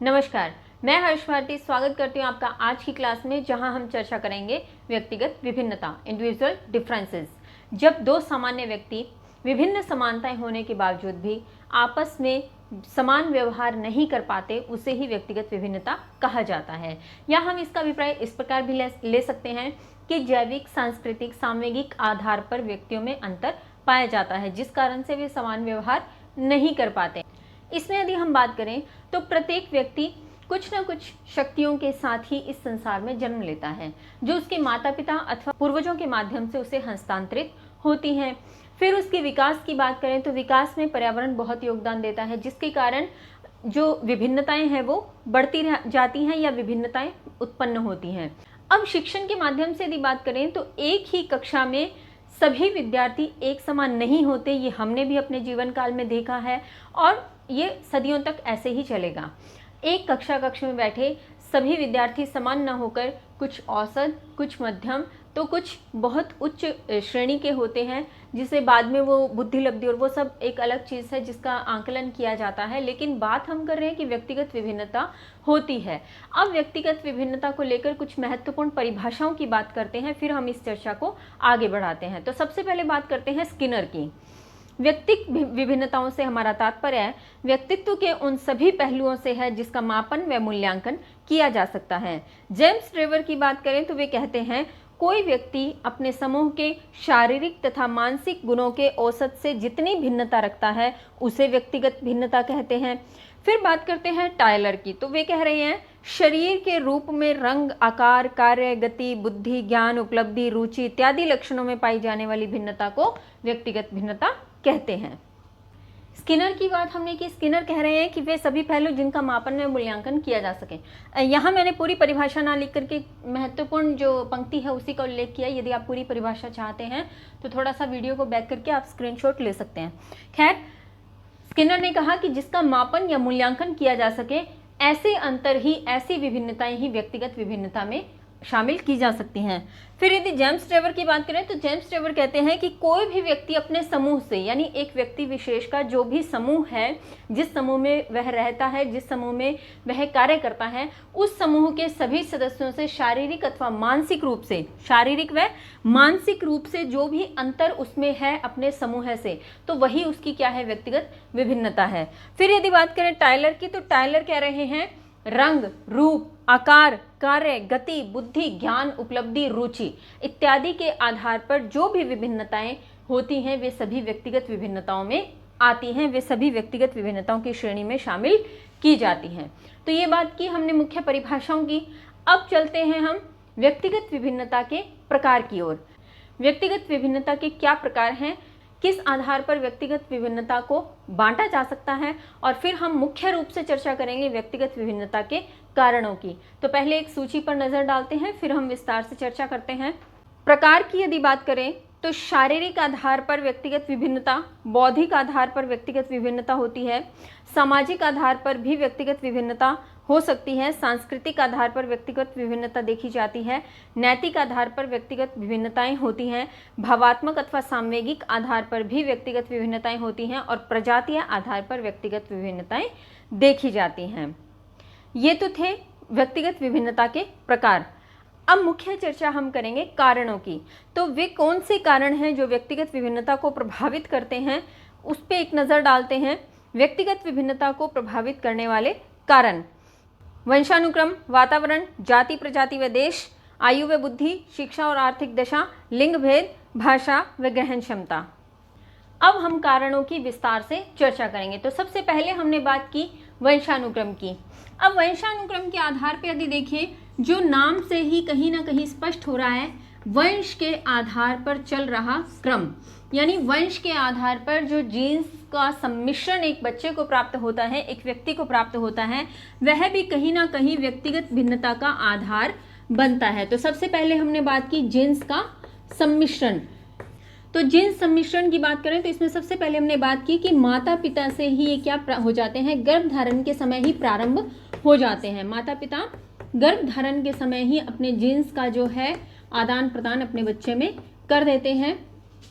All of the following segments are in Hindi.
नमस्कार, मैं हर्ष भारती स्वागत करती हूँ आपका आज की क्लास में, जहां हम चर्चा करेंगे व्यक्तिगत विभिन्नता, इंडिविजुअल डिफरेंसेस। जब दो सामान्य व्यक्ति विभिन्न समानताएं होने के बावजूद भी आपस में समान व्यवहार नहीं कर पाते, उसे ही व्यक्तिगत विभिन्नता कहा जाता है। या हम इसका अभिप्राय इस प्रकार भी ले सकते हैं कि जैविक, सांस्कृतिक, सामूहिक आधार पर व्यक्तियों में अंतर पाया जाता है, जिस कारण से वे समान व्यवहार नहीं कर पाते। इसमें यदि हम बात करें तो प्रत्येक व्यक्ति कुछ न कुछ शक्तियों के साथ ही इस संसार में जन्म लेता है, जो उसके माता पिता अथवा पूर्वजों के माध्यम से उसे हस्तांतरित होती हैं। फिर उसके विकास की बात करें तो विकास में पर्यावरण बहुत योगदान देता है, जिसके कारण जो विभिन्नताएं हैं वो बढ़ती जाती हैं या विभिन्नताएं उत्पन्न होती हैं। अब शिक्षण के माध्यम से यदि बात करें तो एक ही कक्षा में सभी विद्यार्थी एक समान नहीं होते, ये हमने भी अपने जीवन काल में देखा है और ये सदियों तक ऐसे ही चलेगा। एक कक्ष में बैठे सभी विद्यार्थी समान न होकर कुछ औसत, कुछ मध्यम तो कुछ बहुत उच्च श्रेणी के होते हैं, जिसे बाद में वो बुद्धि लब्धि और वो सब एक अलग चीज़ है जिसका आकलन किया जाता है। लेकिन बात हम कर रहे हैं कि व्यक्तिगत विभिन्नता होती है। अब व्यक्तिगत विभिन्नता को लेकर कुछ महत्वपूर्ण परिभाषाओं की बात करते हैं, फिर हम इस चर्चा को आगे बढ़ाते हैं। तो सबसे पहले बात करते हैं स्किनर की। व्यक्तिक विभिन्नताओं से हमारा तात्पर्य है व्यक्तित्व के उन सभी पहलुओं से है जिसका मापन व मूल्यांकन किया जा सकता है। जेम्स ट्रेवर की बात करें तो वे कहते हैं, कोई व्यक्ति अपने समूह के शारीरिक तथा मानसिक गुणों के औसत से जितनी भिन्नता रखता है उसे व्यक्तिगत भिन्नता कहते हैं। फिर बात करते हैं टायलर की, तो वे कह रहे हैं शरीर के रूप में रंग, आकार, कार्य, गति, बुद्धि, ज्ञान, उपलब्धि, रुचि इत्यादि लक्षणों में पाई जाने वाली भिन्नता को व्यक्तिगत भिन्नता कहते हैं। स्किनर की बात हमने की। स्किनर कह रहे हैं कि वे सभी पहलू जिनका मापन में मूल्यांकन किया जा सके। यहाँ मैंने पूरी परिभाषा ना लिख करके महत्वपूर्ण जो पंक्ति है उसी का उल्लेख किया। यदि आप पूरी परिभाषा चाहते हैं तो थोड़ा सा वीडियो को बैक करके आप स्क्रीनशॉट ले सकते हैं। खैर, स्किनर ने कहा कि जिसका मापन या मूल्यांकन किया जा सके, ऐसे अंतर ही, ऐसी विभिन्नताएं ही व्यक्तिगत विभिन्नता में शामिल की जा सकती हैं। फिर यदि जेम्स ट्रेवर की बात करें तो जेम्स ट्रेवर कहते हैं कि कोई भी व्यक्ति अपने समूह से, यानी एक व्यक्ति विशेष का जो भी समूह है, जिस समूह में वह रहता है, जिस समूह में वह कार्य करता है, उस समूह के सभी सदस्यों से शारीरिक अथवा मानसिक रूप से, शारीरिक व मानसिक रूप से जो भी अंतर उसमें है अपने समूह से, तो वही उसकी क्या है, व्यक्तिगत विभिन्नता है। फिर यदि बात करें टायलर की, तो टायलर कह रहे हैं रंग, रूप, आकार, कार्य, गति, बुद्धि, ज्ञान, उपलब्धि, रुचि इत्यादि के आधार पर जो भी विभिन्नताएं होती हैं वे सभी व्यक्तिगत विभिन्नताओं में आती हैं, वे सभी व्यक्तिगत विभिन्नताओं की श्रेणी में शामिल की जाती हैं। तो ये बात की हमने मुख्य परिभाषाओं की। अब चलते हैं हम व्यक्तिगत विभिन्नता के प्रकार की ओर। व्यक्तिगत विभिन्नता के क्या प्रकार हैं, किस आधार पर व्यक्तिगत विभिन्नता को बांटा जा सकता है, और फिर हम मुख्य रूप से चर्चा करेंगे व्यक्तिगत विभिन्नता के कारणों की। तो पहले एक सूची पर नजर डालते हैं, फिर हम विस्तार से चर्चा करते हैं। प्रकार की यदि बात करें तो शारीरिक आधार पर व्यक्तिगत विभिन्नता, बौद्धिक आधार पर व्यक्तिगत विभिन्नता होती है, सामाजिक आधार पर भी व्यक्तिगत विभिन्नता हो सकती है, सांस्कृतिक आधार पर व्यक्तिगत विभिन्नता देखी जाती है, नैतिक आधार पर व्यक्तिगत विभिन्नताएं होती हैं, भावात्मक अथवा सामवेगिक आधार पर भी व्यक्तिगत विभिन्नताएं होती हैं, और प्रजातीय आधार पर व्यक्तिगत विभिन्नताएं देखी जाती हैं। ये तो थे व्यक्तिगत विभिन्नता के प्रकार। अब मुख्य चर्चा हम करेंगे कारणों की। तो वे कौन से कारण हैं जो व्यक्तिगत विभिन्नता को प्रभावित करते हैं, उस पर एक नज़र डालते हैं। व्यक्तिगत विभिन्नता को प्रभावित करने वाले कारण: वंशानुक्रम, वातावरण, जाति, प्रजाति व देश, आयु व बुद्धि, शिक्षा और आर्थिक दशा, लिंग भेद, भाषा व ग्रहण क्षमता। अब हम कारणों की विस्तार से चर्चा करेंगे। तो सबसे पहले हमने बात की वंशानुक्रम की। अब वंशानुक्रम के आधार पर यदि देखें, जो नाम से ही कहीं ना कहीं स्पष्ट हो रहा है, वंश के आधार पर चल रहा क्रम, यानी वंश के आधार पर जो जीन्स का सम्मिश्रण एक बच्चे को प्राप्त होता है, एक व्यक्ति को प्राप्त होता है, वह भी कहीं ना कहीं व्यक्तिगत भिन्नता का आधार बनता है। तो सबसे पहले हमने बात की जीन्स का सम्मिश्रण। तो जीन्स सम्मिश्रण की बात करें तो इसमें सबसे पहले हमने बात की कि माता पिता से ही ये क्या हो जाते हैं, गर्भधारण के समय ही प्रारंभ हो जाते हैं। माता पिता गर्भधारण के समय ही अपने जीन्स का जो है आदान प्रदान अपने बच्चे में कर देते हैं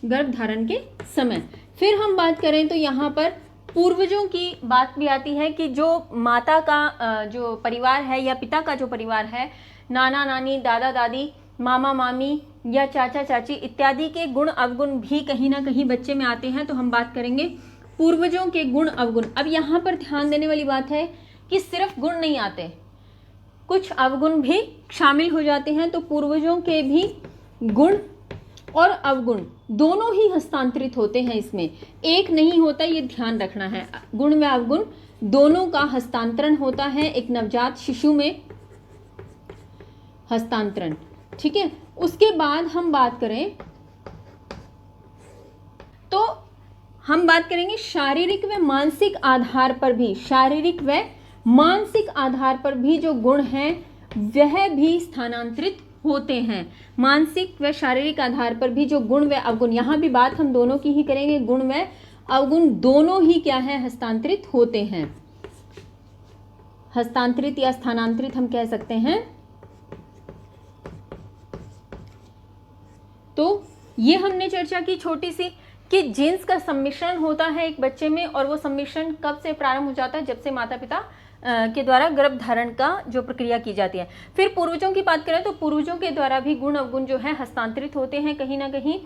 गर्भधारण के समय। फिर हम बात करें तो यहाँ पर पूर्वजों की बात भी आती है कि जो माता का जो परिवार है या पिता का जो परिवार है, नाना नानी, दादा दादी, मामा मामी या चाचा चाची इत्यादि के गुण अवगुण भी कहीं ना कहीं बच्चे में आते हैं। तो हम बात करेंगे पूर्वजों के गुण अवगुण। अब यहाँ पर ध्यान देने वाली बात है कि सिर्फ गुण नहीं आते, कुछ अवगुण भी शामिल हो जाते हैं। तो पूर्वजों के भी गुण और अवगुण दोनों ही हस्तांतरित होते हैं, इसमें एक नहीं होता, ये ध्यान रखना है। गुण व अवगुण दोनों का हस्तांतरण होता है एक नवजात शिशु में, हस्तांतरण, ठीक है। उसके बाद हम बात करें तो हम बात करेंगे शारीरिक व मानसिक आधार पर भी, शारीरिक व मानसिक आधार पर भी जो गुण हैं वह भी स्थानांतरित होते हैं। मानसिक व शारीरिक आधार पर भी जो गुण व अवगुण, यहाँ भी बात हम दोनों की ही करेंगे, गुण व अवगुण दोनों ही क्या है, हस्तांतरित होते हैं। हस्तांतरित या स्थानांतरित हम कह सकते हैं। तो ये हमने चर्चा की छोटी सी कि जीन्स का सम्मिश्रण होता है एक बच्चे में, और वो सम्मिश्रण कब से प्रारंभ हो जाता है, जब से माता पिता के द्वारा गर्भ धारण का जो प्रक्रिया की जाती है। फिर पूर्वजों की बात करें तो पूर्वजों के द्वारा भी गुण अवगुण जो है हस्तांतरित होते हैं, कहीं ना कहीं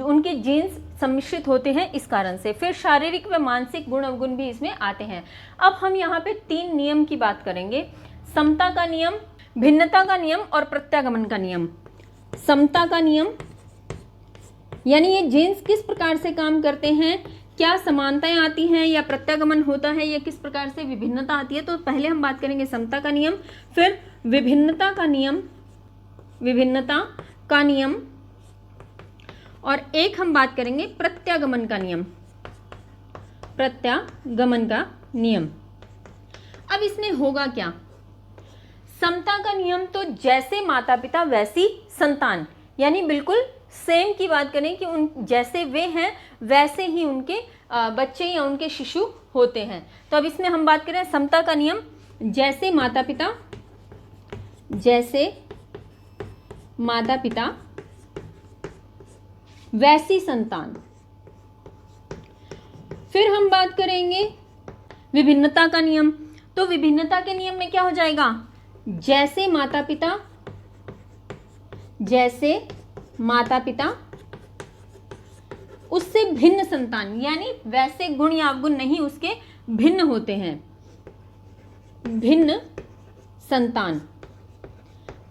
उनके जीन्स सम्मिश्रित होते हैं इस कारण से। फिर शारीरिक व मानसिक गुण अवगुण भी इसमें आते हैं। अब हम यहाँ पे 3 नियम की बात करेंगे, समता का नियम, भिन्नता का नियम और प्रत्यागमन का नियम। समता का नियम यानी ये जीन्स किस प्रकार से काम करते हैं, क्या समानताएं आती हैं या प्रत्यागमन होता है, या किस प्रकार से विभिन्नता आती है। तो पहले हम बात करेंगे समता का नियम, फिर विभिन्नता का नियम, विभिन्नता का नियम, और एक हम बात करेंगे प्रत्यागमन का नियम, प्रत्यागमन का नियम। अब इसमें होगा क्या, समता का नियम तो जैसे माता पिता वैसी संतान, यानी बिल्कुल सेम की बात करें कि उन जैसे वे हैं वैसे ही उनके बच्चे या उनके शिशु होते हैं। तो अब इसमें हम बात करें समता का नियम, जैसे माता पिता, जैसे माता पिता वैसी संतान। फिर हम बात करेंगे विभिन्नता का नियम। तो विभिन्नता के नियम में क्या हो जाएगा, जैसे माता पिता, जैसे माता पिता उससे भिन्न संतान, यानी वैसे गुण या अवगुण नहीं, उसके भिन्न होते हैं, भिन्न संतान,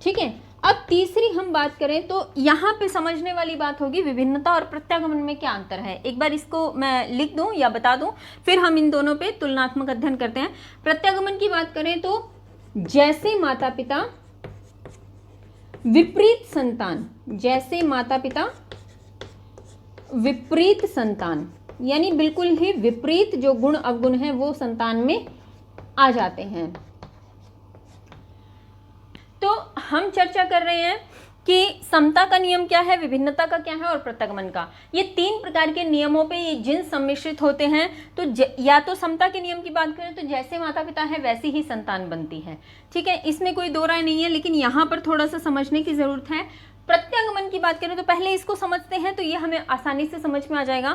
ठीक है। अब तीसरी हम बात करें तो यहाँ पे समझने वाली बात होगी विभिन्नता और प्रत्यागमन में क्या अंतर है। एक बार इसको मैं लिख दूं या बता दूं, फिर हम इन दोनों पे तुलनात्मक अध्ययन करते हैं। प्रत्यागमन की बात करें तो जैसे माता पिता विपरीत संतान, जैसे माता पिता विपरीत संतान, यानी बिल्कुल ही विपरीत जो गुण अवगुण है वो संतान में आ जाते हैं। तो हम चर्चा कर रहे हैं कि समता का नियम क्या है, विभिन्नता का क्या है और प्रत्यागमन का। ये 3 प्रकार के नियमों पे ये जीन्स सम्मिश्रित होते हैं। तो या तो समता के नियम की बात करें तो जैसे माता पिता है वैसी ही संतान बनती है, ठीक है, इसमें कोई दो राय नहीं है, लेकिन यहाँ पर थोड़ा सा समझने की जरूरत है। प्रत्यागमन की बात करें तो पहले इसको समझते हैं तो ये हमें आसानी से समझ में आ जाएगा।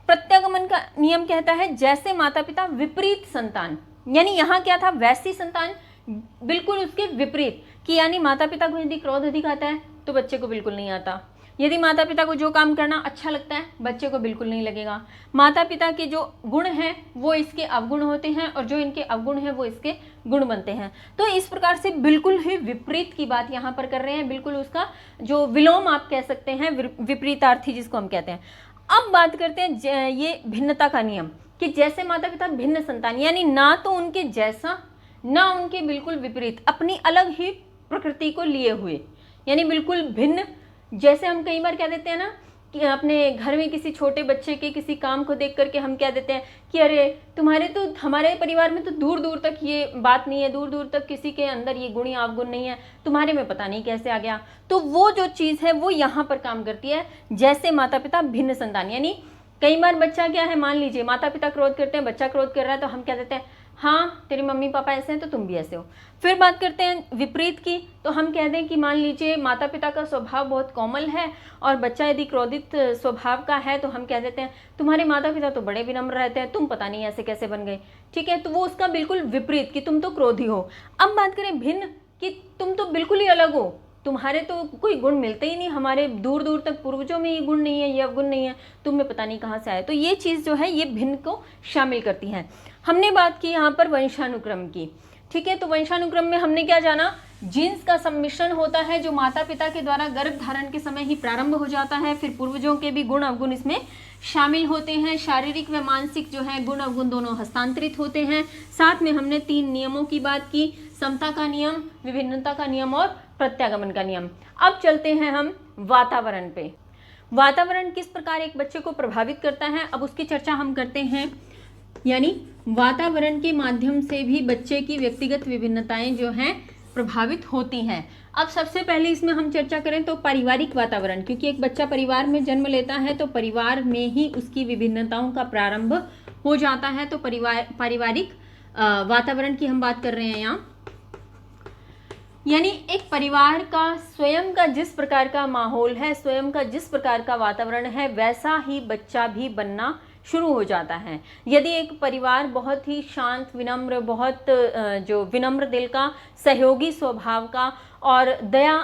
प्रत्यागमन का नियम कहता है जैसे माता पिता विपरीत संतान, यानी यहाँ क्या था, वैसी संतान बिल्कुल उसके विपरीत कि यानी माता पिता को यदि क्रोध अधिक आता है तो बच्चे को बिल्कुल नहीं आता, यदि माता पिता को जो काम करना अच्छा लगता है बच्चे को बिल्कुल नहीं लगेगा। माता पिता के जो गुण हैं वो इसके अवगुण होते हैं और जो इनके अवगुण हैं वो इसके गुण बनते हैं। तो इस प्रकार से बिल्कुल ही विपरीत की बात यहाँ पर कर रहे हैं, बिल्कुल उसका जो विलोम आप कह सकते हैं, विपरीतार्थी जिसको हम कहते हैं। अब बात करते हैं ये भिन्नता का नियम कि जैसे माता पिता भिन्न संतान, यानी ना तो उनके जैसा ना उनके बिल्कुल विपरीत, अपनी अलग ही प्रकृति को लिए हुए, यानी बिल्कुल भिन्न। जैसे हम कई बार कह देते हैं ना कि अपने घर में किसी छोटे बच्चे के किसी काम को देख करके हम कह देते हैं कि अरे तुम्हारे तो हमारे परिवार में तो दूर दूर तक ये बात नहीं है, दूर दूर तक किसी के अंदर ये गुण या अवगुण नहीं है, तुम्हारे में पता नहीं कैसे आ गया। तो वो जो चीज़ है वो यहाँ पर काम करती है, जैसे माता पिता भिन्न संतान। यानी कई बार बच्चा क्या है, मान लीजिए माता पिता क्रोध करते हैं, बच्चा क्रोध कर रहा है तो हम कह देते हैं हाँ तेरे मम्मी पापा ऐसे हैं तो तुम भी ऐसे हो। फिर बात करते हैं विपरीत की, तो हम कह दें कि मान लीजिए माता पिता का स्वभाव बहुत कोमल है और बच्चा यदि क्रोधित स्वभाव का है तो हम कह देते हैं तुम्हारे माता पिता तो बड़े विनम्र रहते हैं, तुम पता नहीं ऐसे कैसे बन गए। ठीक है, तो वो उसका बिल्कुल विपरीत कि तुम तो क्रोधी हो। अब बात करें भिन्न कि तुम तो बिल्कुल ही अलग हो, तुम्हारे तो कोई गुण मिलते ही नहीं, हमारे दूर दूर तक पूर्वजों में ये गुण नहीं है, ये अवगुण नहीं है, तुम में पता नहीं कहाँ से आए। तो ये चीज़ जो है ये भिन्न को शामिल करती है। हमने बात की यहाँ पर वंशानुक्रम की। ठीक है, तो वंशानुक्रम में हमने क्या जाना, जीन्स का सम्मिश्रण होता है जो माता पिता के द्वारा गर्भ धारण के समय ही प्रारंभ हो जाता है। फिर पूर्वजों के भी गुण अवगुण इसमें शामिल होते हैं। शारीरिक व मानसिक जो है गुण अवगुण दोनों हस्तांतरित होते हैं। साथ में हमने 3 नियमों की बात की, समता का नियम, विभिन्नता का नियम और प्रत्यागमन का नियम। अब चलते हैं हम वातावरण पे। वातावरण किस प्रकार एक बच्चे को प्रभावित करता है, अब उसकी चर्चा हम करते हैं। यानी वातावरण के माध्यम से भी बच्चे की व्यक्तिगत विभिन्नताएं जो हैं प्रभावित होती हैं। अब सबसे पहले इसमें हम चर्चा करें तो पारिवारिक वातावरण, क्योंकि एक बच्चा परिवार में जन्म लेता है तो परिवार में ही उसकी विभिन्नताओं का प्रारंभ हो जाता है। तो पारिवारिक वातावरण की हम बात कर रहे हैं यहाँ। यानी एक परिवार का स्वयं का जिस प्रकार का माहौल है, स्वयं का जिस प्रकार का वातावरण है, वैसा ही बच्चा भी बनना शुरू हो जाता है। यदि एक परिवार बहुत ही शांत, विनम्र, बहुत जो विनम्र दिल का, सहयोगी स्वभाव का और दया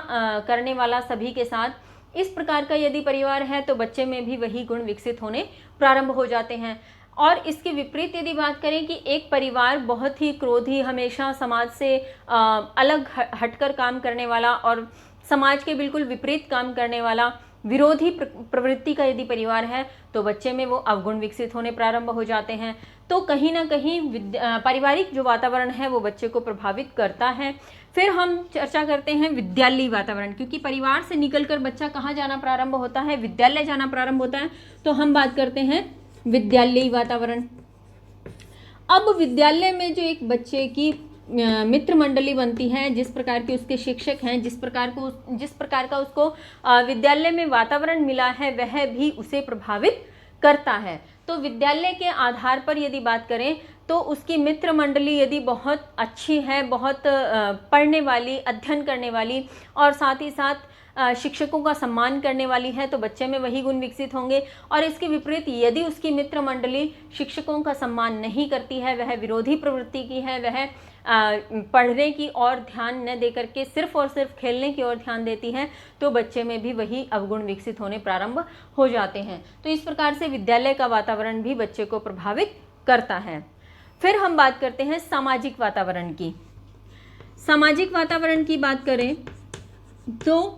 करने वाला सभी के साथ, इस प्रकार का यदि परिवार है तो बच्चे में भी वही गुण विकसित होने प्रारंभ हो जाते हैं। और इसके विपरीत यदि बात करें कि एक परिवार बहुत ही क्रोधी, हमेशा समाज से अलग हटकर काम करने वाला और समाज के बिल्कुल विपरीत काम करने वाला, विरोधी प्रवृत्ति का यदि परिवार है तो बच्चे में वो अवगुण विकसित होने प्रारंभ हो जाते हैं। तो कहीं ना कहीं पारिवारिक जो वातावरण है वो बच्चे को प्रभावित करता है। फिर हम चर्चा करते हैं विद्यालयी वातावरण, क्योंकि परिवार से निकलकर बच्चा कहाँ जाना प्रारंभ होता है, विद्यालय जाना प्रारंभ होता है। तो हम बात करते हैं विद्यालयी वातावरण। अब विद्यालय में जो एक बच्चे की मित्र मंडली बनती है, जिस प्रकार के उसके शिक्षक हैं, जिस प्रकार का उसको विद्यालय में वातावरण मिला है, वह भी उसे प्रभावित करता है। तो विद्यालय के आधार पर यदि बात करें तो उसकी मित्र मंडली यदि बहुत अच्छी है, बहुत पढ़ने वाली, अध्ययन करने वाली और साथ ही साथ शिक्षकों का सम्मान करने वाली है, तो बच्चे में वही गुण विकसित होंगे। और इसके विपरीत यदि उसकी मित्र मंडली शिक्षकों का सम्मान नहीं करती है, वह विरोधी प्रवृत्ति की है, वह पढ़ने की ओर ध्यान न देकर के सिर्फ और सिर्फ खेलने की ओर ध्यान देती है, तो बच्चे में भी वही अवगुण विकसित होने प्रारंभ हो जाते हैं। तो इस प्रकार से विद्यालय का वातावरण भी बच्चे को प्रभावित करता है। फिर हम बात करते हैं सामाजिक वातावरण की। सामाजिक वातावरण की बात करें तो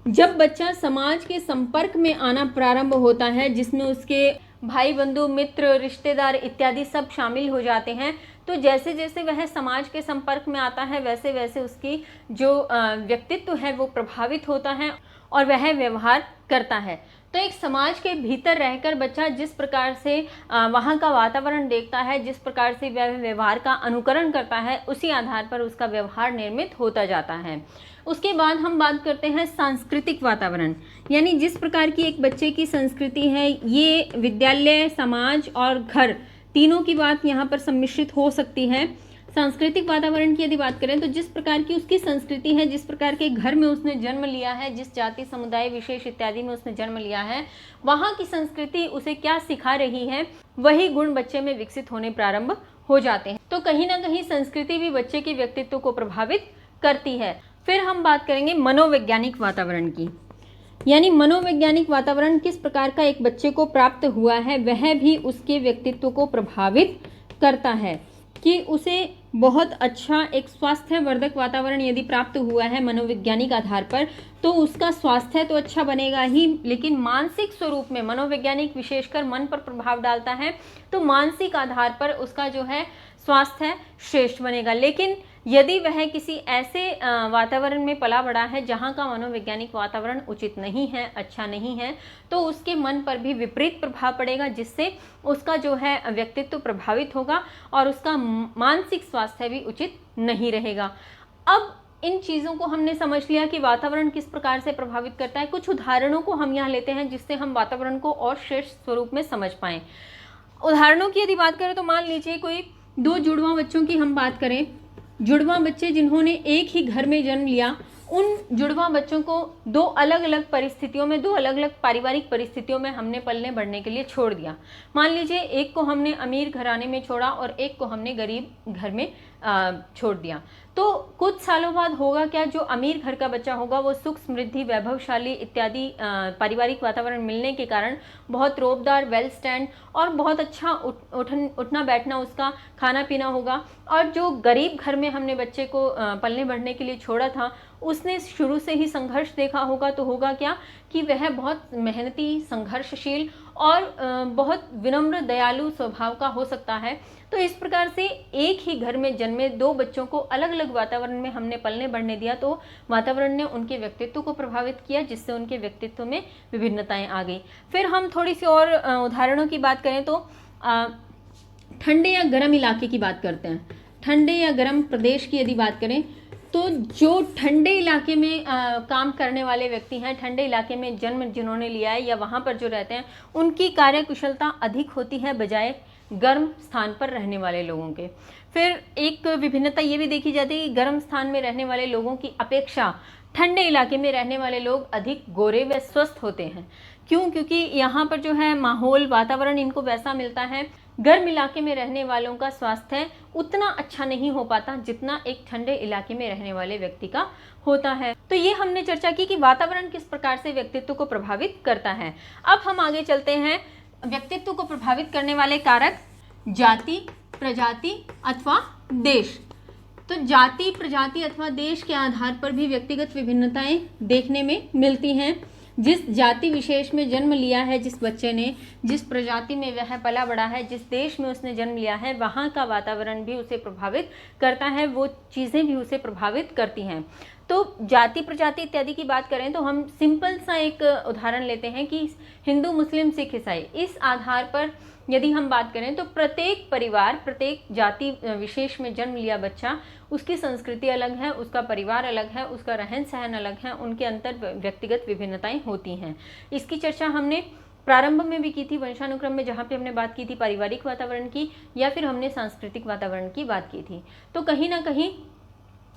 जब बच्चा समाज के संपर्क में आना प्रारंभ होता है, जिसमें उसके भाई बंधु, मित्र, रिश्तेदार इत्यादि सब शामिल हो जाते हैं, तो जैसे जैसे वह समाज के संपर्क में आता है वैसे वैसे उसकी जो व्यक्तित्व है वो प्रभावित होता है और वह व्यवहार करता है। तो एक समाज के भीतर रहकर बच्चा जिस प्रकार से वहाँ का वातावरण देखता है, जिस प्रकार से वह व्यवहार का अनुकरण करता है, उसी आधार पर उसका व्यवहार निर्मित होता जाता है। उसके बाद हम बात करते हैं सांस्कृतिक वातावरण, यानी जिस प्रकार की एक बच्चे की संस्कृति है, ये विद्यालय, समाज और घर तीनों की बात यहाँ पर सम्मिश्रित हो सकती है। सांस्कृतिक वातावरण की यदि बात करें तो जिस प्रकार की उसकी संस्कृति है, जिस प्रकार के घर में उसने जन्म लिया है, जिस जाति, समुदाय, विशेष इत्यादि में उसने जन्म लिया है, वहाँ की संस्कृति उसे क्या सिखा रही है, वही गुण बच्चे में विकसित होने प्रारंभ हो जाते हैं। तो कहीं ना कहीं संस्कृति भी बच्चे के व्यक्तित्व को प्रभावित करती है। फिर हम बात करेंगे मनोवैज्ञानिक वातावरण की, यानी मनोवैज्ञानिक वातावरण किस प्रकार का एक बच्चे को प्राप्त हुआ है, वह भी उसके व्यक्तित्व को प्रभावित करता है। कि उसे बहुत अच्छा एक स्वास्थ्यवर्धक वातावरण यदि प्राप्त हुआ है मनोवैज्ञानिक आधार पर, तो उसका स्वास्थ्य तो अच्छा बनेगा ही, लेकिन मानसिक स्वरूप में मनोवैज्ञानिक विशेषकर मन पर प्रभाव डालता है, तो मानसिक आधार पर उसका जो है स्वास्थ्य श्रेष्ठ बनेगा। लेकिन यदि वह किसी ऐसे वातावरण में पला बड़ा है जहाँ का मनोवैज्ञानिक वातावरण उचित नहीं है, अच्छा नहीं है, तो उसके मन पर भी विपरीत प्रभाव पड़ेगा, जिससे उसका जो है व्यक्तित्व प्रभावित होगा और उसका मानसिक स्वास्थ्य भी उचित नहीं रहेगा। अब इन चीज़ों को हमने समझ लिया कि वातावरण किस प्रकार से प्रभावित करता है। कुछ उदाहरणों को हम यहाँ लेते हैं जिससे हम वातावरण को और श्रेष्ठ स्वरूप में समझ पाएँ। उदाहरणों की यदि बात करें तो मान लीजिए कोई दो जुड़वा बच्चों की हम बात करें, जुड़वा बच्चे जिन्होंने एक ही घर में जन्म लिया, उन जुड़वा बच्चों को दो अलग अलग परिस्थितियों में, दो अलग अलग पारिवारिक परिस्थितियों में हमने पलने बढ़ने के लिए छोड़ दिया। मान लीजिए एक को हमने अमीर घराने में छोड़ा और एक को हमने गरीब घर में छोड़ दिया, तो कुछ सालों बाद होगा क्या, जो अमीर घर का बच्चा होगा वो सुख समृद्धि वैभवशाली इत्यादि पारिवारिक वातावरण मिलने के कारण बहुत रोबदार, वेल स्टैंड और बहुत अच्छा उठना बैठना, उसका खाना पीना होगा। और जो गरीब घर में हमने बच्चे को पलने बढ़ने के लिए छोड़ा था, उसने शुरू से ही संघर्ष देखा होगा, तो होगा क्या कि वह बहुत मेहनती, संघर्षशील और बहुत विनम्र, दयालु स्वभाव का हो सकता है। तो इस प्रकार से एक ही घर में जन्मे दो बच्चों को अलग अलग वातावरण में हमने पलने बढ़ने दिया, तो वातावरण ने उनके व्यक्तित्व को प्रभावित किया, जिससे उनके व्यक्तित्व में विभिन्नताएं आ गई। फिर हम थोड़ी सी और उदाहरणों की बात करें तो ठंडे या गर्म इलाके की बात करते हैं। ठंडे या गर्म प्रदेश की यदि बात करें तो जो ठंडे इलाके में काम करने वाले व्यक्ति हैं, ठंडे इलाके में जन्म जिन्होंने लिया है या वहाँ पर जो रहते हैं, उनकी कार्यकुशलता अधिक होती है बजाय गर्म स्थान पर रहने वाले लोगों के। फिर एक विभिन्नता ये भी देखी जाती है कि गर्म स्थान में रहने वाले लोगों की अपेक्षा ठंडे इलाके में रहने वाले लोग अधिक गोरे व स्वस्थ होते हैं। क्यों? क्योंकि यहाँ पर जो है माहौल, वातावरण इनको वैसा मिलता है। गर्म इलाके में रहने वालों का स्वास्थ्य उतना अच्छा नहीं हो पाता जितना एक ठंडे इलाके में रहने वाले व्यक्ति का होता है। तो ये हमने चर्चा की कि वातावरण किस प्रकार से व्यक्तित्व को प्रभावित करता है। अब हम आगे चलते हैं, व्यक्तित्व को प्रभावित करने वाले कारक जाति, प्रजाति अथवा देश। तो जाति, प्रजाति अथवा देश के आधार पर भी व्यक्तिगत विभिन्नताएं देखने में मिलती हैं। जिस जाति विशेष में जन्म लिया है जिस बच्चे ने, जिस प्रजाति में वह पला बड़ा है, जिस देश में उसने जन्म लिया है, वहाँ का वातावरण भी उसे प्रभावित करता है, वो चीज़ें भी उसे प्रभावित करती हैं। तो जाति, प्रजाति इत्यादि की बात करें तो हम सिंपल सा एक उदाहरण लेते हैं कि हिंदू, मुस्लिम, सिख, ईसाई, इस आधार पर यदि हम बात करें तो प्रत्येक परिवार, प्रत्येक जाति विशेष में जन्म लिया बच्चा, उसकी संस्कृति अलग है, उसका परिवार अलग है, उसका रहन सहन अलग है, उनके अंतर व्यक्तिगत विभिन्नताएं होती हैं। इसकी चर्चा हमने प्रारंभ में भी की थी वंशानुक्रम में, जहाँ पे हमने बात की थी पारिवारिक वातावरण की, या फिर हमने सांस्कृतिक वातावरण की बात की थी। तो कहीं ना कहीं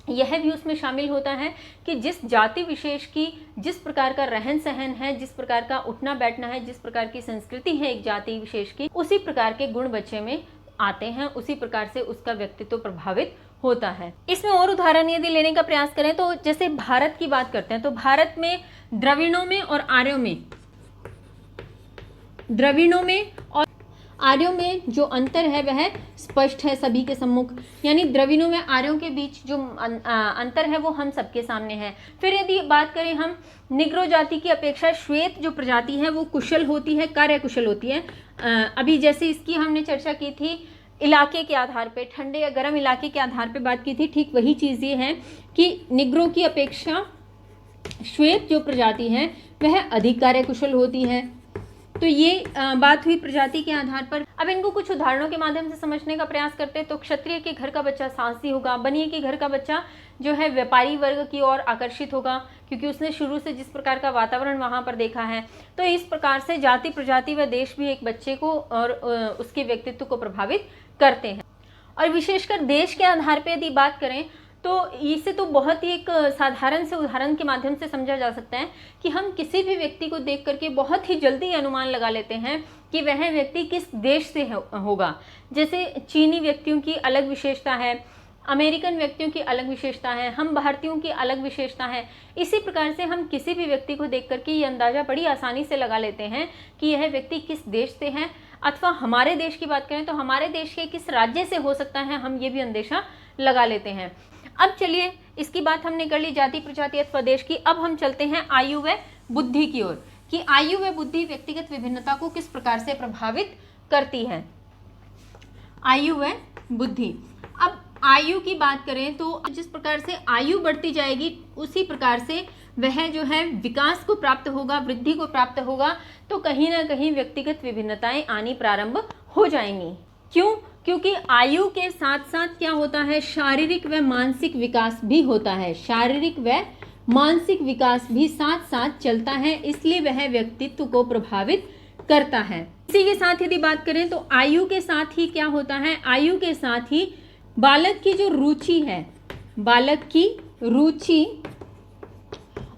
यह भी उसमें शामिल होता है कि जिस जाति विशेष की जिस प्रकार का रहन सहन है, जिस प्रकार का उठना बैठना है, जिस प्रकार की संस्कृति है एक जाति विशेष की, उसी प्रकार के गुण बच्चे में आते हैं, उसी प्रकार से उसका व्यक्तित्व प्रभावित होता है। इसमें और उदाहरण यदि लेने का प्रयास करें तो जैसे भारत की बात करते हैं, तो भारत में द्रविड़ों में और आर्यों में, द्रविड़ों में और आर्यों में जो अंतर है वह स्पष्ट है सभी के सम्मुख। यानी द्रविड़ों में आर्यों के बीच जो अंतर है वो हम सबके सामने है। फिर यदि बात करें हम, निग्रो जाति की अपेक्षा श्वेत जो प्रजाति है वो कुशल होती है, कार्यकुशल होती है। अभी जैसे इसकी हमने चर्चा की थी इलाके के आधार पे, ठंडे या गर्म इलाके के आधार पे बात की थी, ठीक वही चीज़ ये है कि निग्रो की अपेक्षा श्वेत जो प्रजाति है वह अधिक कार्यकुशल होती है। तो ये बात हुई प्रजाति के आधार पर। अब इनको कुछ उदाहरणों के माध्यम से समझने का प्रयास करते हैं। तो क्षत्रिय के घर का बच्चा साहसी होगा, बनिए के घर का बच्चा जो है व्यापारी वर्ग की ओर आकर्षित होगा, क्योंकि उसने शुरू से जिस प्रकार का वातावरण वहाँ पर देखा है। तो इस प्रकार से जाति, प्रजाति व देश भी एक बच्चे को और उसके व्यक्तित्व को प्रभावित करते हैं। और विशेषकर देश के आधार पर यदि बात करें तो इसे तो बहुत ही एक साधारण से उदाहरण के माध्यम से समझा जा सकता है कि हम किसी भी व्यक्ति को देख करके बहुत ही जल्दी अनुमान लगा लेते हैं कि वह व्यक्ति किस देश से होगा। जैसे चीनी व्यक्तियों की अलग विशेषता है, अमेरिकन व्यक्तियों की अलग विशेषता है, हम भारतीयों की अलग विशेषता है। इसी प्रकार से हम किसी भी व्यक्ति को देख करके ये अंदाज़ा बड़ी आसानी से लगा लेते हैं कि यह व्यक्ति किस देश से है। अथवा हमारे देश की बात करें तो हमारे देश के किस राज्य से हो सकता है, हम ये भी अंदेशा लगा लेते हैं। अब चलिए, इसकी बात हमने कर ली जाति, प्रजाति अथवा देश की। अब हम चलते हैं आयु व बुद्धि की ओर कि आयु व बुद्धि व्यक्तिगत विभिन्नता को किस प्रकार से प्रभावित करती है। आयु व बुद्धि। अब आयु की बात करें तो जिस प्रकार से आयु बढ़ती जाएगी उसी प्रकार से वह जो है विकास को प्राप्त होगा, वृद्धि को प्राप्त होगा। तो कहीं ना कहीं व्यक्तिगत विभिन्नताएं आनी प्रारंभ हो जाएंगी। क्यों? क्योंकि आयु के साथ साथ क्या होता है, शारीरिक व मानसिक विकास भी होता है। शारीरिक व मानसिक विकास भी साथ साथ चलता है, इसलिए वह व्यक्तित्व को प्रभावित करता है। इसी के साथ यदि बात करें तो आयु के साथ ही क्या होता है, आयु के साथ ही बालक की जो रुचि है, बालक की रुचि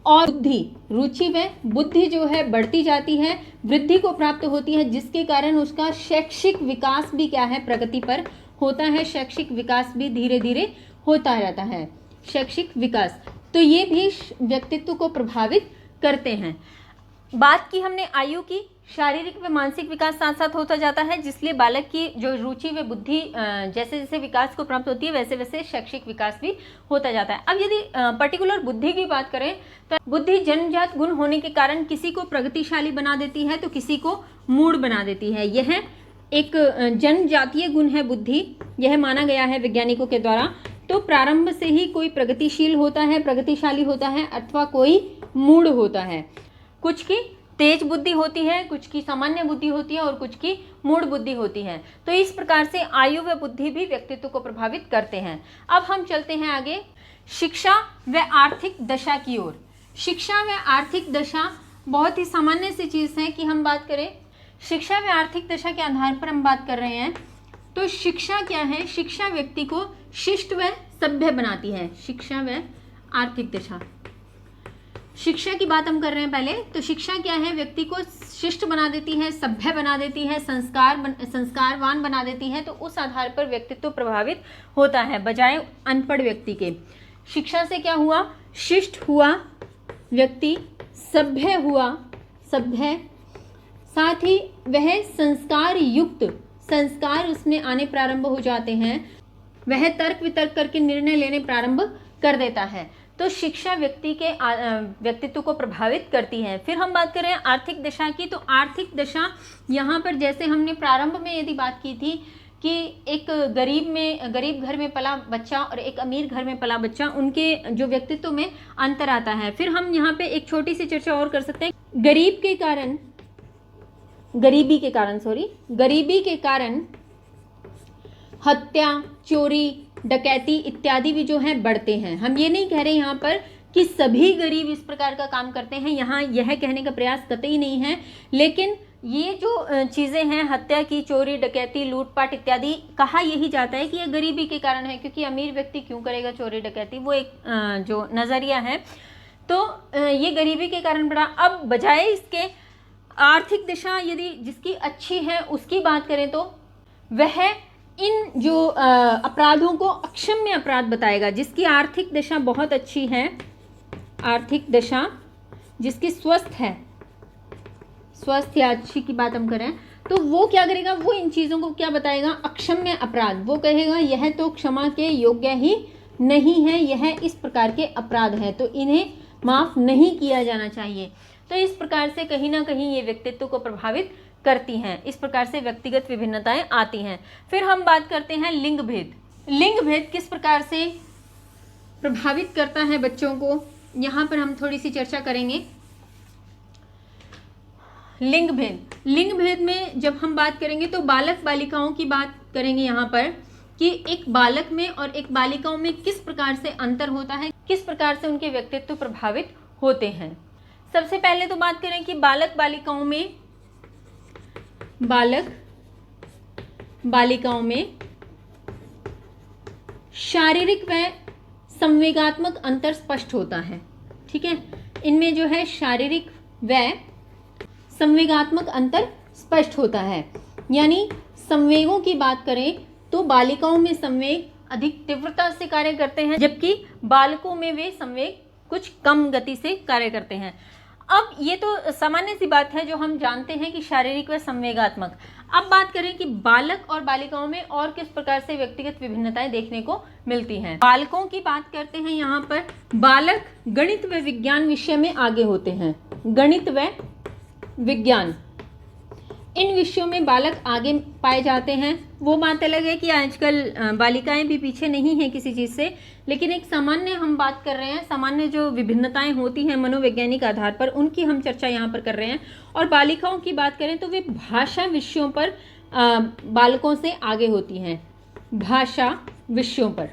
और बुद्धि, रुचि व बुद्धि जो है बढ़ती जाती है, वृद्धि को प्राप्त होती है, जिसके कारण उसका शैक्षिक विकास भी क्या है, प्रगति पर होता है। शैक्षिक विकास भी धीरे धीरे होता रहता है, शैक्षिक विकास। तो ये भी व्यक्तित्व को प्रभावित करते हैं। बात की हमने आयु की, शारीरिक व मानसिक विकास साथ साथ होता जाता है, जिसलिए बालक की जो रुचि व बुद्धि जैसे जैसे विकास को प्राप्त होती है वैसे वैसे शैक्षिक विकास भी होता जाता है। अब यदि पर्टिकुलर बुद्धि की बात करें तो बुद्धि जन्मजात गुण होने के कारण किसी को प्रगतिशाली बना देती है तो किसी को मूढ़ बना देती है। यह एक जन्मजातीय गुण है बुद्धि, यह माना गया है वैज्ञानिकों के द्वारा। तो प्रारंभ से ही कोई प्रगतिशील होता है, प्रगतिशाली होता है, अथवा कोई मूढ़ होता है। कुछ की तेज बुद्धि होती है, कुछ की सामान्य बुद्धि होती है और कुछ की मूढ़ बुद्धि होती है। तो इस प्रकार से आयु व बुद्धि भी व्यक्तित्व को प्रभावित करते हैं। अब हम चलते हैं आगे शिक्षा व आर्थिक दशा की ओर। शिक्षा व आर्थिक दशा बहुत ही सामान्य सी चीज़ है कि हम बात करें शिक्षा व आर्थिक दशा के आधार पर हम बात कर रहे हैं। तो शिक्षा क्या है, शिक्षा व्यक्ति को शिष्ट व सभ्य बनाती है। शिक्षा व आर्थिक दशा, शिक्षा की बात हम कर रहे हैं पहले। तो शिक्षा क्या है, व्यक्ति को शिष्ट बना देती है, सभ्य बना देती है, संस्कारवान बना देती है। तो उस आधार पर व्यक्तित्व प्रभावित होता है बजाय अनपढ़ व्यक्ति के। शिक्षा से क्या हुआ, शिष्ट हुआ व्यक्ति, सभ्य हुआ, सभ्य, साथ ही वह संस्कार युक्त, संस्कार उसमें आने प्रारंभ हो जाते हैं, वह तर्क वितर्क करके निर्णय लेने प्रारंभ कर देता है। तो शिक्षा व्यक्ति के व्यक्तित्व को प्रभावित करती है। फिर हम बात करें आर्थिक दशा की। तो आर्थिक दशा यहाँ पर जैसे हमने प्रारंभ में यदि बात की थी कि एक गरीब घर में पला बच्चा और एक अमीर घर में पला बच्चा, उनके जो व्यक्तित्व में अंतर आता है। फिर हम यहाँ पे एक छोटी सी चर्चा और कर सकते हैं। गरीबी के कारण हत्या, चोरी, डकैती इत्यादि भी जो है बढ़ते हैं। हम ये नहीं कह रहे यहाँ पर कि सभी गरीब इस प्रकार का काम करते हैं, यहाँ यह कहने का प्रयास कतई नहीं है, लेकिन ये जो चीज़ें हैं, हत्या की, चोरी, डकैती, लूटपाट इत्यादि, कहा यही जाता है कि यह गरीबी के कारण है, क्योंकि अमीर व्यक्ति क्यों करेगा चोरी डकैती, वो एक जो नज़रिया है। तो ये गरीबी के कारण बढ़ा। अब बजाय इसके आर्थिक दशा यदि जिसकी अच्छी है उसकी बात करें तो वह इन जो अपराधों को अक्षम्य अपराध बताएगा। जिसकी आर्थिक दशा बहुत अच्छी है, आर्थिक दशा जिसकी स्वस्थ है, स्वस्थ या अच्छी की बात हम करें तो वो क्या करेगा, वो इन चीज़ों को क्या बताएगा, अक्षम्य अपराध। वो कहेगा यह तो क्षमा के योग्य ही नहीं है, यह इस प्रकार के अपराध है, तो इन्हें माफ़ नहीं किया जाना चाहिए। तो इस प्रकार से कहीं ना कहीं ये व्यक्तित्व को प्रभावित करती हैं। इस प्रकार से व्यक्तिगत विभिन्नताएं आती हैं। फिर हम बात करते हैं लिंग भेद। लिंग भेद किस प्रकार से प्रभावित करता है बच्चों को, यहाँ पर हम थोड़ी सी चर्चा करेंगे। लिंग भेद में जब हम बात करेंगे तो बालक बालिकाओं की बात करेंगे यहाँ पर कि एक बालक में और एक बालिकाओं में किस प्रकार से अंतर होता है, किस प्रकार से उनके व्यक्तित्व प्रभावित होते हैं। सबसे पहले तो बात करें कि बालक बालिकाओं में शारीरिक व संवेगात्मक अंतर स्पष्ट होता है। ठीक है, इनमें जो है शारीरिक व संवेगात्मक अंतर स्पष्ट होता है। यानी संवेगों की बात करें तो बालिकाओं में संवेग अधिक तीव्रता से कार्य करते हैं, जबकि बालकों में वे संवेग कुछ कम गति से कार्य करते हैं। अब ये तो सामान्य सी बात है जो हम जानते हैं कि शारीरिक व संवेगात्मक। अब बात करें कि बालक और बालिकाओं में और किस प्रकार से व्यक्तिगत विभिन्नताएं देखने को मिलती हैं। बालकों की बात करते हैं यहाँ पर, बालक गणित व विज्ञान विषय में आगे होते हैं। गणित व विज्ञान, इन विषयों में बालक आगे पाए जाते हैं। वो बात अलग है कि आजकल बालिकाएं भी पीछे नहीं हैं किसी चीज़ से, लेकिन एक सामान्य हम बात कर रहे हैं, सामान्य जो विभिन्नताएं होती हैं मनोवैज्ञानिक आधार पर, उनकी हम चर्चा यहाँ पर कर रहे हैं। और बालिकाओं की बात करें तो वे भाषा विषयों पर बालकों से आगे होती हैं, भाषा विषयों पर।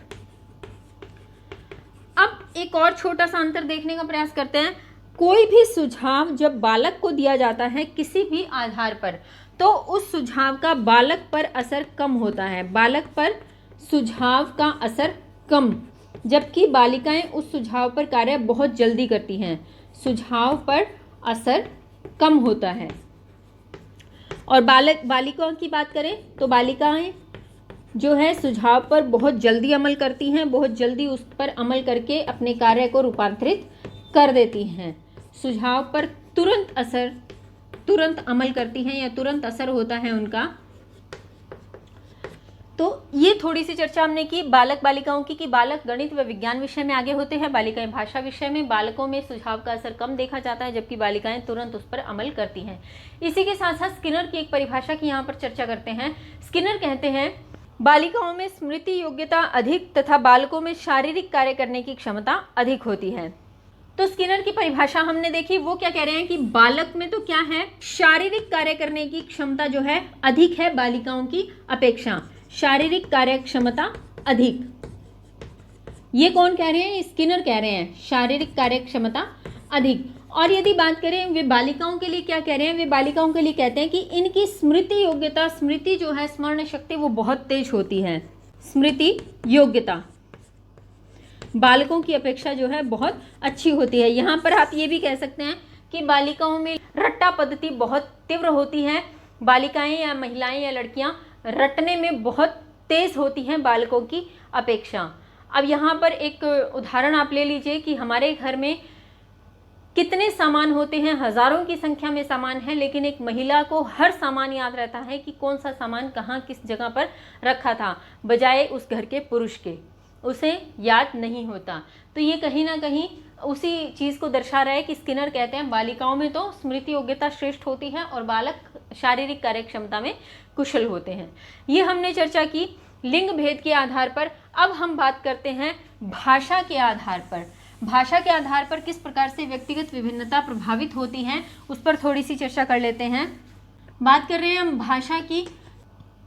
अब एक और छोटा सा अंतर देखने का प्रयास करते हैं। कोई भी सुझाव जब बालक को दिया जाता है किसी भी आधार पर, तो उस सुझाव का बालक पर असर कम होता है। बालक पर सुझाव का असर कम, जबकि बालिकाएं उस सुझाव पर कार्य बहुत जल्दी करती हैं। सुझाव पर असर कम होता है। और बालिकाओं की बात करें तो बालिकाएं जो है सुझाव पर बहुत जल्दी अमल करती हैं, बहुत जल्दी उस पर अमल करके अपने कार्य को रूपांतरित कर देती हैं। सुझाव पर तुरंत अमल करती हैं या तुरंत असर होता है उनका। तो ये थोड़ी सी चर्चा हमने की बालक बालिकाओं की, कि बालक गणित व विज्ञान विषय में आगे होते हैं, बालिकाएं भाषा विषय में। बालकों में सुझाव का असर कम देखा जाता है, जबकि बालिकाएं तुरंत उस पर अमल करती हैं। इसी के साथ साथ स्किनर की एक परिभाषा की यहाँ पर चर्चा करते हैं। स्किनर कहते हैं बालिकाओं में स्मृति योग्यता अधिक तथा बालकों में शारीरिक कार्य करने की क्षमता अधिक होती है। तो स्किनर की परिभाषा हमने देखी, वो क्या कह रहे हैं कि बालक में तो क्या है, शारीरिक कार्य करने की क्षमता जो है अधिक है बालिकाओं की अपेक्षा। शारीरिक कार्य क्षमता अधिक, ये कौन कह रहे हैं, स्किनर कह रहे हैं, शारीरिक कार्य क्षमता अधिक। और यदि बात करें वे बालिकाओं के लिए क्या कह रहे हैं, वे बालिकाओं के लिए कहते हैं कि इनकी स्मृति योग्यता, स्मृति जो है स्मरण शक्ति वो बहुत तेज होती है। स्मृति योग्यता बालकों की अपेक्षा जो है बहुत अच्छी होती है। यहाँ पर आप ये भी कह सकते हैं कि बालिकाओं में रट्टा पद्धति बहुत तीव्र होती है। बालिकाएं या महिलाएं या लड़कियां रटने में बहुत तेज होती हैं बालकों की अपेक्षा। अब यहाँ पर एक उदाहरण आप ले लीजिए कि हमारे घर में कितने सामान होते हैं, हजारों की संख्या में सामान है, लेकिन एक महिला को हर सामान याद रहता है कि कौन सा सामान कहाँ किस जगह पर रखा था, बजाय उस घर के पुरुष के उसे याद नहीं होता। तो ये कहीं ना कहीं उसी चीज़ को दर्शा रहा है कि स्किनर कहते हैं बालिकाओं में तो स्मृति योग्यता श्रेष्ठ होती है और बालक शारीरिक कार्य क्षमता में कुशल होते हैं। ये हमने चर्चा की लिंग भेद के आधार पर। अब हम बात करते हैं भाषा के आधार पर। भाषा के आधार पर किस प्रकार से व्यक्तिगत विभिन्नता प्रभावित होती हैं, उस पर थोड़ी सी चर्चा कर लेते हैं। बात कर रहे हैं हम भाषा की।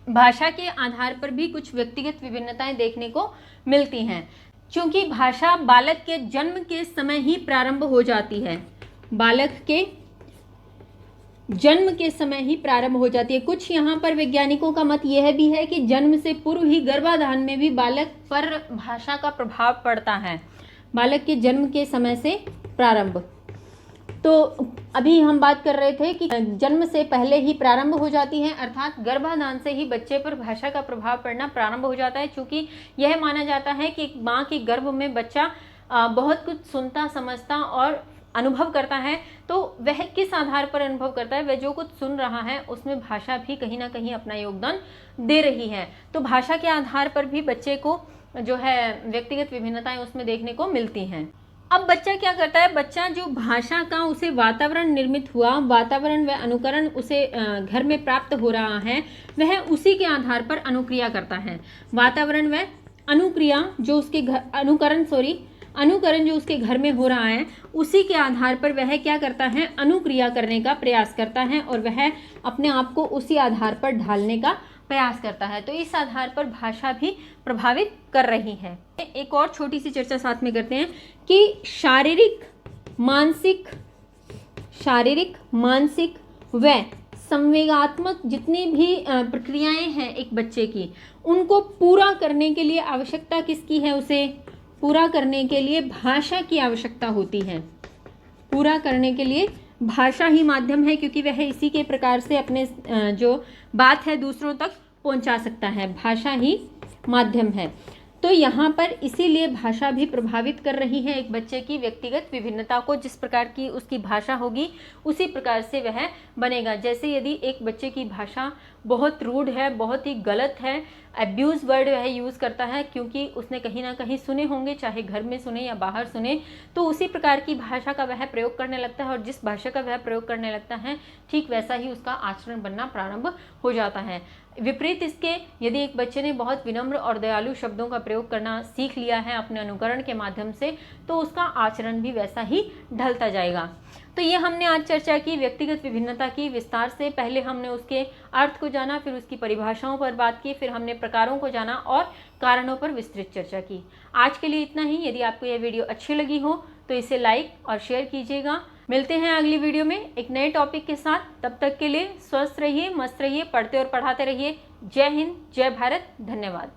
भाषा के आधार पर भी कुछ व्यक्तिगत विभिन्नताएं देखने को मिलती हैं, क्योंकि भाषा बालक के जन्म के समय ही प्रारंभ हो जाती है। बालक के जन्म के समय ही प्रारंभ हो जाती है। कुछ यहाँ पर वैज्ञानिकों का मत यह भी है कि जन्म से पूर्व ही गर्भाधान में भी बालक पर भाषा का प्रभाव पड़ता है। बालक के जन्म के समय से प्रारंभ, तो अभी हम बात कर रहे थे कि जन्म से पहले ही प्रारंभ हो जाती है, अर्थात गर्भाधान से ही बच्चे पर भाषा का प्रभाव पड़ना प्रारंभ हो जाता है। क्योंकि यह माना जाता है कि माँ के गर्भ में बच्चा बहुत कुछ सुनता समझता और अनुभव करता है। तो वह किस आधार पर अनुभव करता है, वह जो कुछ सुन रहा है उसमें भाषा भी कहीं ना कहीं अपना योगदान दे रही है। तो भाषा के आधार पर भी बच्चे को जो है व्यक्तिगत विभिन्नताएं उसमें देखने को मिलती हैं। अब बच्चा क्या करता है, बच्चा जो भाषा का उसे वातावरण निर्मित हुआ, वातावरण व अनुकरण उसे घर में प्राप्त हो रहा है, वह उसी के आधार पर अनुक्रिया करता है। वातावरण व अनुक्रिया जो उसके घर अनुकरण जो उसके घर में हो रहा है, उसी के आधार पर वह क्या करता है, अनुक्रिया करने का प्रयास करता है और वह अपने आप को उसी आधार पर ढालने का प्रयास करता है। तो इस आधार पर भाषा भी प्रभावित कर रही है। एक और छोटी सी चर्चा साथ में करते हैं कि शारीरिक मानसिक व संवेगात्मक जितनी भी प्रक्रियाएं हैं एक बच्चे की, उनको पूरा करने के लिए आवश्यकता किसकी है, उसे पूरा करने के लिए भाषा की आवश्यकता होती है। पूरा करने के लिए भाषा ही माध्यम है, क्योंकि वह इसी के प्रकार से अपने जो बात है दूसरों तक पहुंचा सकता है। भाषा ही माध्यम है। तो यहाँ पर इसीलिए भाषा भी प्रभावित कर रही है एक बच्चे की व्यक्तिगत विभिन्नता को। जिस प्रकार की उसकी भाषा होगी उसी प्रकार से वह बनेगा। जैसे यदि एक बच्चे की भाषा बहुत रूड है, बहुत ही गलत है, अब्यूज़ वर्ड वह यूज़ करता है, क्योंकि उसने कहीं ना कहीं सुने होंगे, चाहे घर में सुने या बाहर सुने, तो उसी प्रकार की भाषा का वह प्रयोग करने लगता है। और जिस भाषा का वह प्रयोग करने लगता है ठीक वैसा ही उसका आचरण बनना प्रारंभ हो जाता है। विपरीत इसके यदि एक बच्चे ने बहुत विनम्र और दयालु शब्दों का प्रयोग करना सीख लिया है अपने अनुकरण के माध्यम से, तो उसका आचरण भी वैसा ही ढलता जाएगा। तो ये हमने आज चर्चा की व्यक्तिगत विभिन्नता की विस्तार से। पहले हमने उसके अर्थ को जाना, फिर उसकी परिभाषाओं पर बात की, फिर हमने प्रकारों को जाना और कारणों पर विस्तृत चर्चा की। आज के लिए इतना ही। यदि आपको यह वीडियो अच्छी लगी हो तो इसे लाइक और शेयर कीजिएगा। मिलते हैं अगली वीडियो में एक नए टॉपिक के साथ। तब तक के लिए स्वस्थ रहिए, मस्त रहिए, पढ़ते और पढ़ाते रहिए। जय हिंद, जय भारत, धन्यवाद।